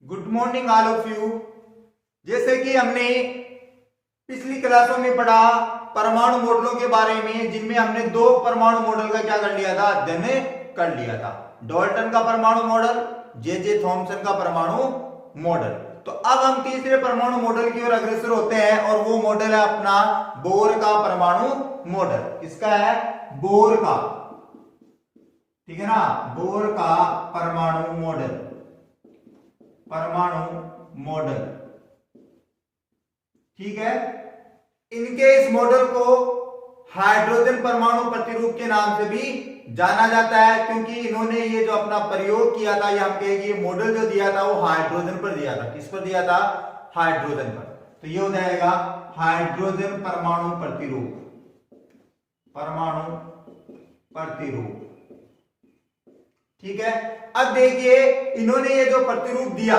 Good morning all of you. जैसे कि हमने पिछली क्लासों में पढ़ा परमाणु मॉडलों के बारे में, जिनमें हमने दो परमाणु मॉडल का क्या कर लिया था, अध्ययन कर लिया था। डाल्टन का परमाणु मॉडल, जे थॉमसन का परमाणु मॉडल। तो अब हम तीसरे परमाणु मॉडल की ओर अग्रसर होते हैं और वो मॉडल है अपना बोर का परमाणु मॉडल। इसका है बोर का, ठीक है ना, बोर का परमाणु मॉडल, परमाणु मॉडल, ठीक है। इनके इस मॉडल को हाइड्रोजन परमाणु प्रतिरूप के नाम से भी जाना जाता है, क्योंकि इन्होंने ये जो अपना प्रयोग किया था, या हम कहेंगे ये मॉडल जो दिया था वो हाइड्रोजन पर दिया था। किस पर दिया था? हाइड्रोजन पर। तो ये हो जाएगा हाइड्रोजन परमाणु प्रतिरूप, परमाणु प्रतिरूप, ठीक है। अब देखिए इन्होंने ये जो प्रतिरूप दिया,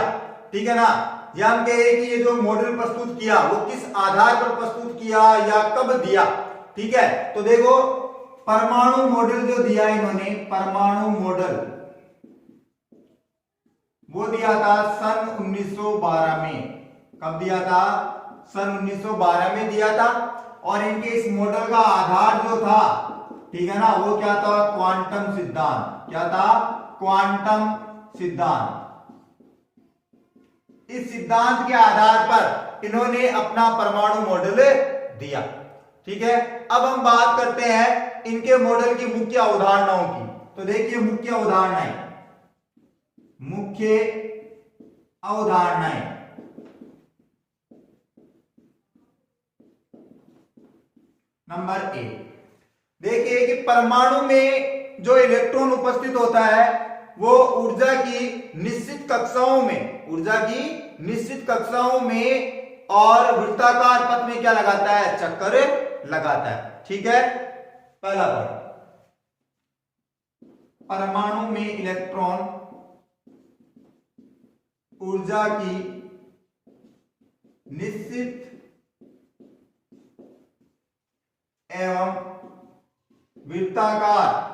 ठीक है ना, या हम कहें कि ये जो मॉडल प्रस्तुत किया वो किस आधार पर प्रस्तुत किया या कब दिया, ठीक है। तो देखो परमाणु मॉडल जो दिया इन्होंने, परमाणु मॉडल वो दिया था सन 1912 में। कब दिया था? सन 1912 में दिया था। और इनके इस मॉडल का आधार जो था, ठीक है ना, वो क्या था? क्वांटम सिद्धांत। क्या था? क्वांटम सिद्धांत। इस सिद्धांत के आधार पर इन्होंने अपना परमाणु मॉडल दिया, ठीक है। अब हम बात करते हैं इनके मॉडल की मुख्य अवधारणाओं की। तो देखिए मुख्य अवधारणाएं, मुख्य अवधारणाएं। नंबर 1 देखिए कि परमाणु में जो इलेक्ट्रॉन उपस्थित होता है वो ऊर्जा की निश्चित कक्षाओं में, ऊर्जा की निश्चित कक्षाओं में और वृत्ताकार पथ में क्या लगाता है? चक्कर लगाता है, ठीक है। पहला पॉइंट, परमाणु में इलेक्ट्रॉन ऊर्जा की निश्चित एवं वृत्ताकार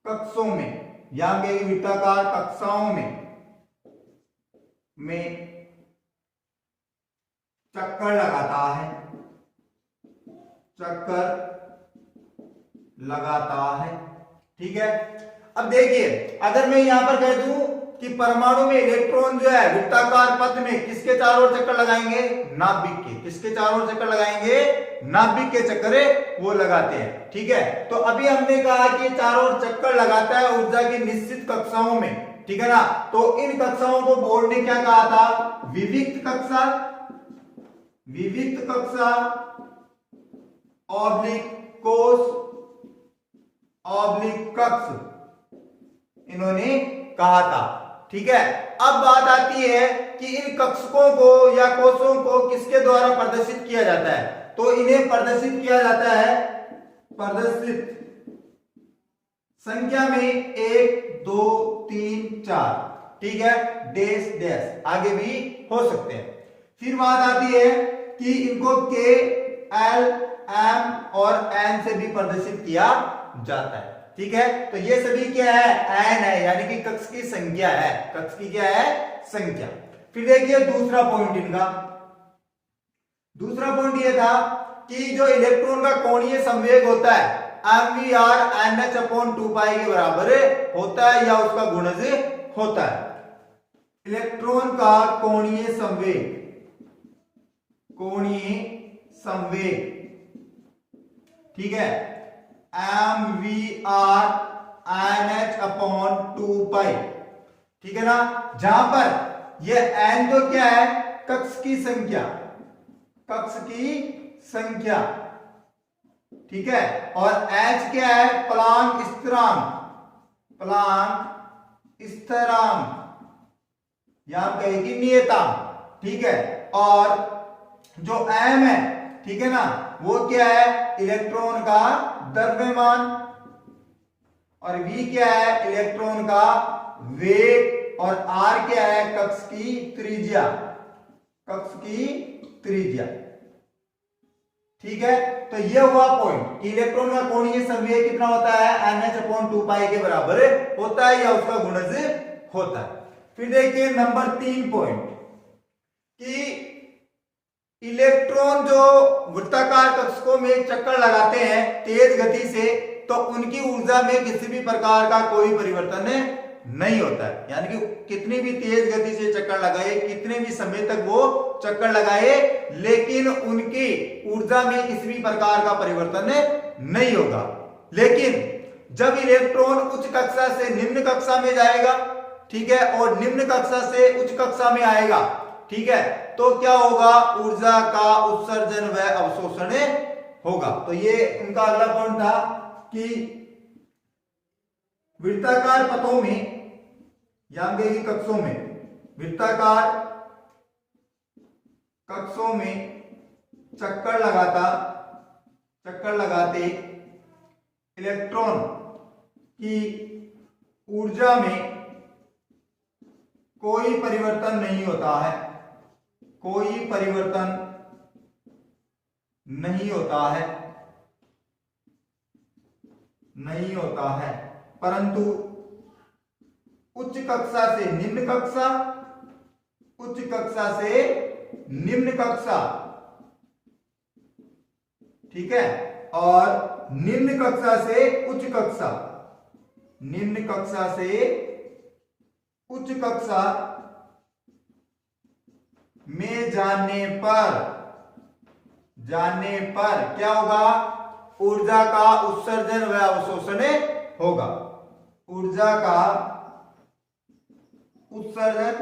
कक्षों में, या वृत्ताकार कक्षाओं में चक्कर लगाता है, चक्कर लगाता है, ठीक है। अब देखिए अगर मैं यहां पर कह दूं कि परमाणु में इलेक्ट्रॉन जो है वृत्ताकार पथ में किसके चारों ओर चक्कर लगाएंगे? नाभिक के। किसके चारों ओर चक्कर लगाएंगे? नाभिक के चक्कर वो लगाते हैं, ठीक है। तो अभी हमने कहा कि चारों ओर चक्कर लगाता है ऊर्जा की निश्चित कक्षाओं में, ठीक है ना। तो इन कक्षाओं को बोर्ड ने क्या कहा था? विविक्त कक्षा, विविक्त कक्षा, ऑब्लिक कोष, ऑब्लिक कक्ष इन्होंने कहा था, ठीक है। अब बात आती है कि इन कक्षकों को या कोषों को किसके द्वारा प्रदर्शित किया जाता है? तो इन्हें प्रदर्शित किया जाता है, प्रदर्शित संख्या में 1 2 3 4, ठीक है, डैश डैश आगे भी हो सकते हैं। फिर बात आती है कि इनको के, एल, एम और एन से भी प्रदर्शित किया जाता है, ठीक है। तो ये सभी क्या है? एन है, यानी कि कक्ष की संख्या है। कक्ष की क्या है? संख्या। फिर देखिए दूसरा पॉइंट इनका, दूसरा पॉइंट ये था कि जो इलेक्ट्रॉन का कोणीय संवेग होता है mvr nh/2π के बराबर होता है, या उसका गुणज होता है। इलेक्ट्रॉन का कोणीय संवेग, कोणीय संवेग, ठीक है, mvr nh/2π, ठीक है ना। जहां पर यह n तो क्या है? कक्ष की संख्या, कक्ष की संख्या, ठीक है, और h क्या है? प्लांक स्थिरांक, प्लांक स्थिरांक, यहां कहेगी नियतांक, ठीक है। और जो m है, ठीक है ना, वो क्या है? इलेक्ट्रॉन का द्रव्यमान, और v क्या है? इलेक्ट्रॉन का वेग, और r क्या है? कक्ष की त्रिज्या, कक्ष की त्रिज्या, ठीक है। तो ये हुआ पॉइंट कि इलेक्ट्रॉन का कोणीय संवेग कितना होता है? nh/2π के बराबर होता है, या उसका गुणज होता है। फिर देखिए नंबर 3 पॉइंट कि इलेक्ट्रॉन जो वृत्ताकार कक्षकों में चक्कर लगाते हैं तेज गति से, तो उनकी ऊर्जा में किसी भी प्रकार का कोई परिवर्तन नहीं होता है। यानी कि कितनी भी तेज गति से चक्कर लगाए, कितने भी समय तक वो चक्कर लगाए, लेकिन उनकी ऊर्जा में किसी भी प्रकार का परिवर्तन नहीं होगा। लेकिन जब इलेक्ट्रॉन उच्च कक्षा से निम्न कक्षा में जाएगा, ठीक है, और निम्न कक्षा से उच्च कक्षा में आएगा, ठीक है, तो क्या होगा, ऊर्जा का उत्सर्जन व अवशोषण होगा। तो ये उनका अगला पॉइंट था कि वृत्ताकार पथों में या कक्षों में, वृत्ताकार कक्षों में चक्कर लगाते इलेक्ट्रॉन की ऊर्जा में कोई परिवर्तन नहीं होता है, कोई परिवर्तन नहीं होता है, परंतु उच्च कक्षा से निम्न कक्षा, उच्च कक्षा से निम्न कक्षा, ठीक है, और निम्न कक्षा से उच्च कक्षा, निम्न कक्षा से उच्च कक्षा में जाने पर क्या होगा, ऊर्जा का उत्सर्जन व अवशोषण होगा। ऊर्जा का उत्सर्जन,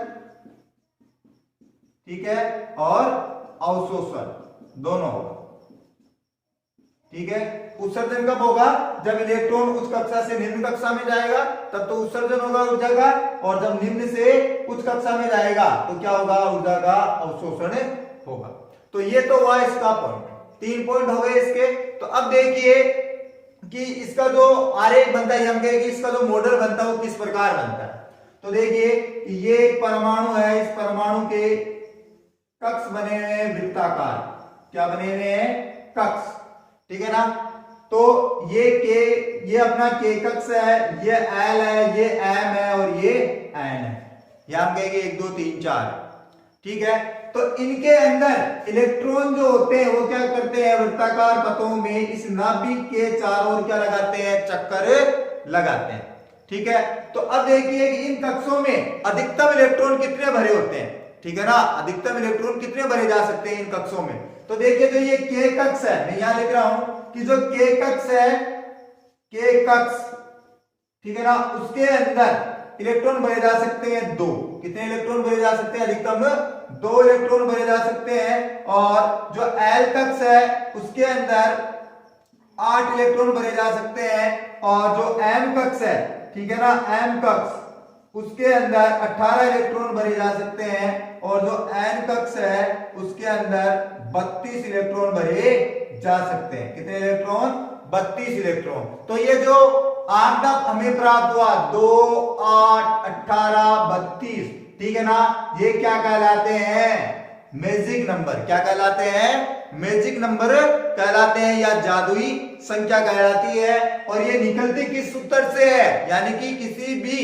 ठीक है, और अवशोषण दोनों होगा, ठीक है। उत्सर्जन कब होगा, जब इलेक्ट्रॉन उच्च कक्षा से निम्न कक्षा में जाएगा तब तो उत्सर्जन होगा ऊर्जा का, और जब निम्न से उच्च कक्षा में जाएगा तो क्या होगा, ऊर्जा का अवशोषण होगा। तो ये तो हुआ इसका पॉइंट, 3 पॉइंट हो गए इसके। तो अब देखिए कि इसका जो आरेख बनता है, हम कहेंगे इसका जो मॉडल बनता है वो किस प्रकार बनता है। तो देखिए ये एक परमाणु है, इस परमाणु के कक्ष बने हुए हैं वृत्ताकार, क्या बने हुए हैं, कक्ष, ठीक है ना। तो ये अपना के कक्ष है, ये एल है, ये एम है और ये एन है, या हम कहेंगे 1 2 3 4, ठीक है। तो इनके अंदर इलेक्ट्रॉन जो होते हैं वो क्या करते हैं, वृत्ताकार पथों में इस नाभिक के चारों ओर क्या लगाते हैं, चक्कर लगाते हैं, ठीक है। तो अब देखिए कि इन कक्षों में अधिकतम इलेक्ट्रॉन कितने भरे होते हैं, ठीक है ना, अधिकतम इलेक्ट्रॉन कितने भरे जा सकते हैं इन कक्षों में। तो देखिए जो ये के कक्ष है, मैं यहां लिख रहा हूं कि जो के कक्ष है, के कक्ष, ठीक है ना, उसके अंदर इलेक्ट्रॉन भरे जा सकते हैं 2। कितने इलेक्ट्रॉन भरे जा सकते हैं, अधिकतम 2 इलेक्ट्रॉन भरे जा सकते हैं। और जो एल कक्ष है उसके अंदर 8 इलेक्ट्रॉन भरे जा सकते हैं, और जो एम कक्ष है, ठीक है ना, एम कक्ष, उसके अंदर 18 इलेक्ट्रॉन भरे जा सकते हैं, और जो एन कक्ष है उसके अंदर 32 इलेक्ट्रॉन भरे जा सकते हैं। कितने इलेक्ट्रॉन, 32 इलेक्ट्रॉन। तो ये जो आंकड़ा हमें प्राप्त हुआ 2 8 18 32, ठीक है ना, ये क्या कहलाते हैं, मैजिक नंबर। क्या कहलाते हैं, मैजिक नंबर कहलाते हैं, या जादुई संख्या कहलाती है। और ये निकलती किस सूत्र से है, यानी कि किसी भी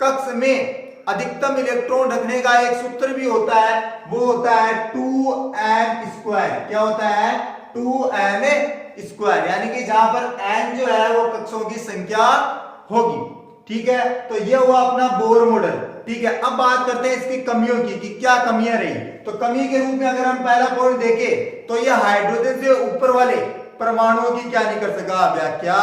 कक्ष में अधिकतम इलेक्ट्रॉन रखने का एक सूत्र भी होता है, वो होता है 2n²। क्या होता है, 2n², यानी कि जहां पर n जो है वो कक्षों की संख्या होगी, ठीक है। तो ये हुआ अपना बोर मॉडल, ठीक है। अब बात करते हैं इसकी कमियों की कि क्या कमियां रही। तो कमी के रूप में अगर हम पहला पॉइंट देखें तो ये हाइड्रोजन से ऊपर वाले परमाणुओं की क्या नहीं कर सका, व्याख्या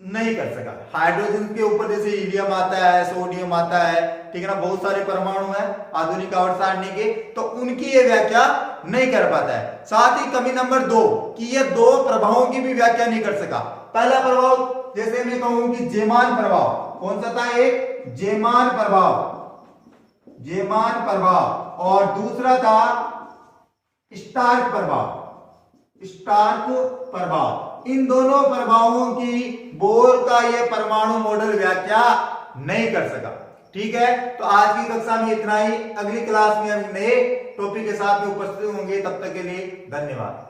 नहीं कर सका। हाइड्रोजन के ऊपर जैसे हीलियम आता है, सोडियम आता है, ठीक है ना, बहुत सारे परमाणु हैं आधुनिक आवर्त सारणी के, तो उनकी ये व्याख्या नहीं कर पाता है। साथ ही कमी नंबर 2 कि ये 2 प्रभावों की भी व्याख्या नहीं कर सका। पहला प्रभाव जैसे मैं कहूं कि जेमान प्रभाव, कौन सा था, एक जेमान प्रभाव, जेमान प्रभाव, और दूसरा था स्टार्क प्रभाव, स्टार्क प्रभाव। इन दोनों प्रभावों की बोर का ये परमाणु मॉडल व्याख्या नहीं कर सका, ठीक है। तो आज की कक्षा में इतना ही, अगली क्लास में हम नए टॉपिक के साथ में उपस्थित होंगे, तब तक के लिए धन्यवाद।